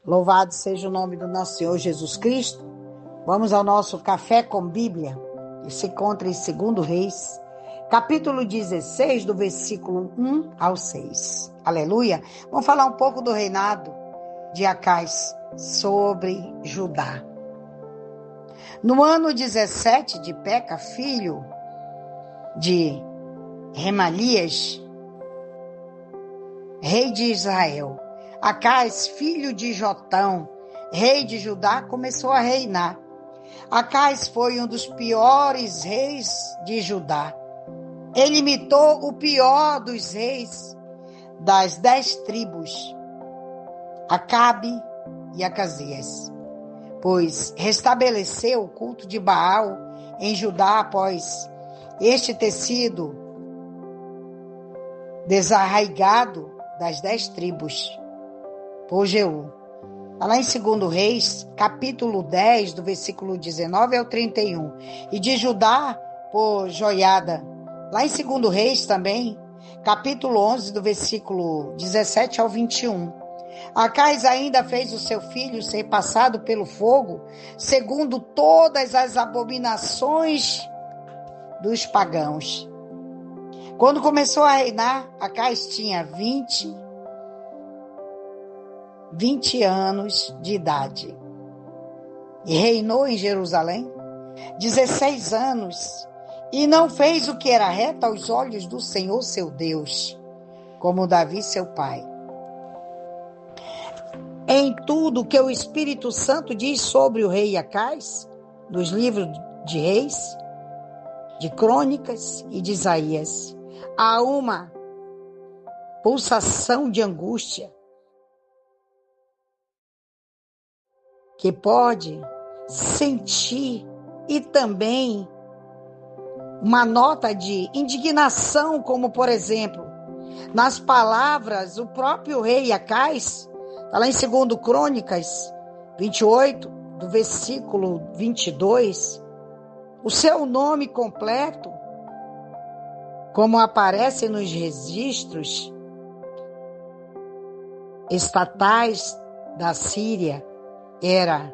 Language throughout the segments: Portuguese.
Louvado seja o nome do nosso Senhor Jesus Cristo. Vamos ao nosso Café com Bíblia, que se encontra em 2 Reis, capítulo 16, do versículo 1 ao 6. Aleluia! Vamos falar um pouco do reinado de Acais sobre Judá. No ano 17 de Peca, filho de Remalias, rei de Israel, Acais, filho de Jotão, rei de Judá, começou a reinar. Acais foi um dos piores reis de Judá. Ele imitou o pior dos reis das 10 tribos, Acabe e Acasias, pois restabeleceu o culto de Baal em Judá após este ter sido desarraigado das 10 tribos por Jeú. Está lá em 2 Reis, capítulo 10, do versículo 19 ao 31. E de Judá por Joiada. Lá em 2 Reis também, capítulo 11, do versículo 17 ao 21. Acais ainda fez o seu filho ser passado pelo fogo, segundo todas as abominações dos pagãos. Quando começou a reinar, Acais tinha 20 anos de idade. E reinou em Jerusalém 16 anos, e não fez o que era reto aos olhos do Senhor seu Deus, como Davi seu pai. Em tudo que o Espírito Santo diz sobre o rei Acais, nos livros de Reis, de Crônicas e de Isaías, há uma pulsação de angústia que pode sentir, e também uma nota de indignação, como por exemplo, nas palavras do próprio rei Acais, está lá em 2 Crônicas 28, do versículo 22, o seu nome completo, como aparece nos registros estatais da Síria, era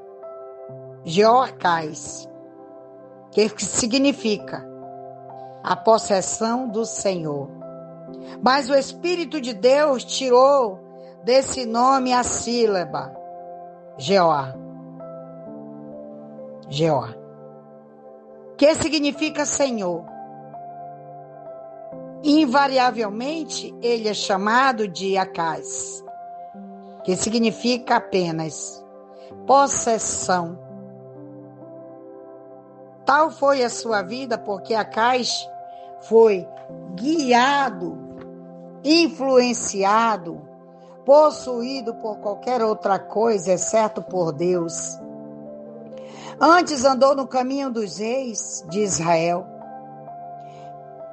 Jeoacás, que significa a possessão do Senhor. Mas o Espírito de Deus tirou desse nome a sílaba Jeoá, que significa Senhor. Invariavelmente, ele é chamado de Acais, que significa apenas possessão. Tal foi a sua vida porque Acais foi guiado, influenciado, possuído por qualquer outra coisa, exceto por Deus. Antes andou no caminho dos reis de Israel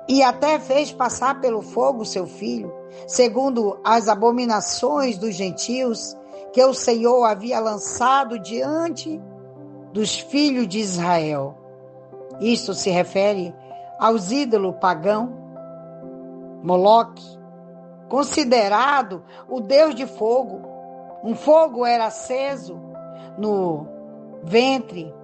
e até fez passar pelo fogo seu filho, segundo as abominações dos gentios que o Senhor havia lançado diante dos filhos de Israel. Isto se refere aos ídolos pagãos, Moloque, considerado o deus de fogo. Um fogo era aceso no ventre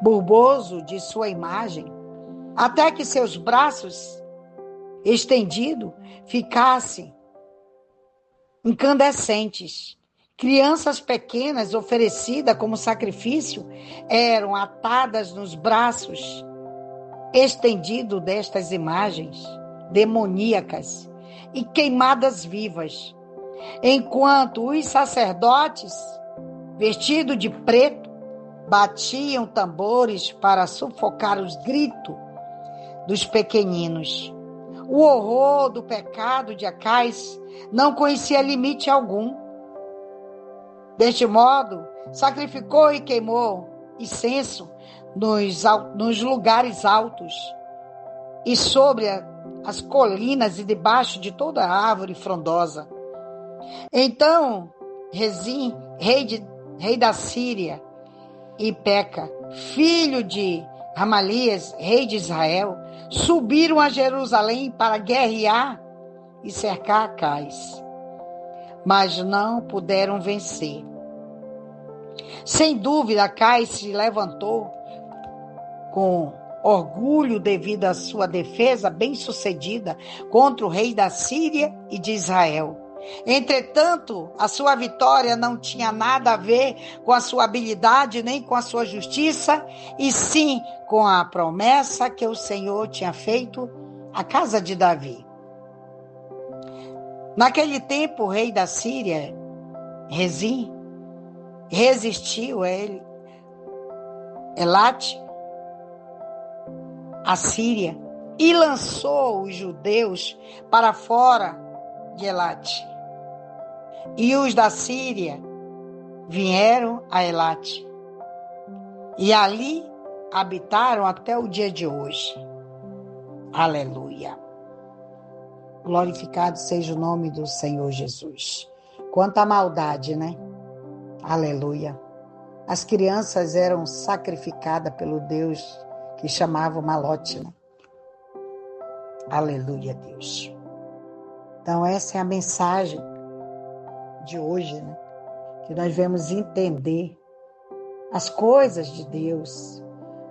bulboso de sua imagem, até que seus braços estendidos ficassem incandescentes. Crianças pequenas oferecidas como sacrifício eram atadas nos braços estendidos destas imagens demoníacas e queimadas vivas, enquanto os sacerdotes, vestidos de preto, batiam tambores para sufocar os gritos dos pequeninos. O horror do pecado de Acais não conhecia limite algum. Deste modo, sacrificou e queimou incenso nos lugares altos e sobre as colinas e debaixo de toda árvore frondosa. Então, Rezim, rei da Síria, e Peca, filho de Ramalias, rei de Israel, subiram a Jerusalém para guerrear e cercar Acais. mas não puderam vencer. Sem dúvida, Cai se levantou com orgulho devido à sua defesa bem-sucedida contra o rei da Síria e de Israel. Entretanto, a sua vitória não tinha nada a ver com a sua habilidade nem com a sua justiça, e sim com a promessa que o Senhor tinha feito à casa de Davi. Naquele tempo, o rei da Síria, Rezim, resistiu a ele, Elate, a Síria, e lançou os judeus para fora de Elate. E os da Síria vieram a Elate, e ali habitaram até o dia de hoje. Aleluia. Glorificado seja o nome do Senhor Jesus. Quanta maldade, né? Aleluia. As crianças eram sacrificadas pelo Deus que chamava Malote, né? Aleluia, Deus. Então essa é a mensagem de hoje, né? Que nós devemos entender as coisas de Deus,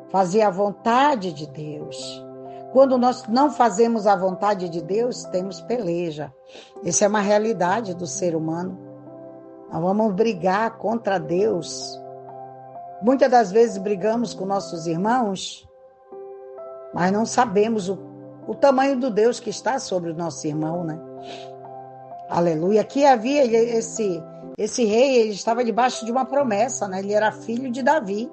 fazer a vontade de Deus. Quando nós não fazemos a vontade de Deus, temos peleja. Essa é uma realidade do ser humano. Nós vamos brigar contra Deus. Muitas das vezes brigamos com nossos irmãos, mas não sabemos o tamanho do Deus que está sobre o nosso irmão, né? Aleluia. Aqui havia esse rei, ele estava debaixo de uma promessa, né? Ele era filho de Davi.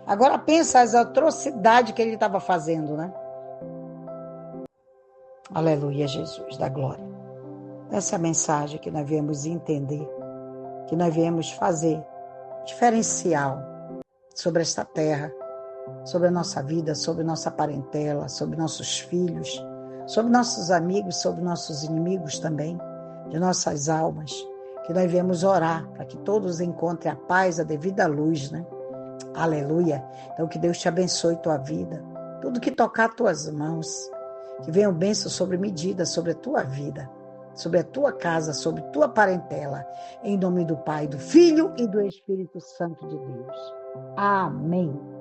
Agora pensa as atrocidades que ele estava fazendo, né? Aleluia, Jesus, da glória. Essa é a mensagem que nós viemos entender, que nós viemos fazer diferencial sobre esta terra, sobre a nossa vida, sobre nossa parentela, sobre nossos filhos, sobre nossos amigos, sobre nossos inimigos também, de nossas almas, que nós viemos orar para que todos encontrem a paz, a devida luz, né? Aleluia. Então que Deus te abençoe tua vida, tudo que tocar tuas mãos, que venham bênçãos sobre medida, sobre a tua vida, sobre a tua casa, sobre tua parentela, em nome do Pai, do Filho e do Espírito Santo de Deus. Amém.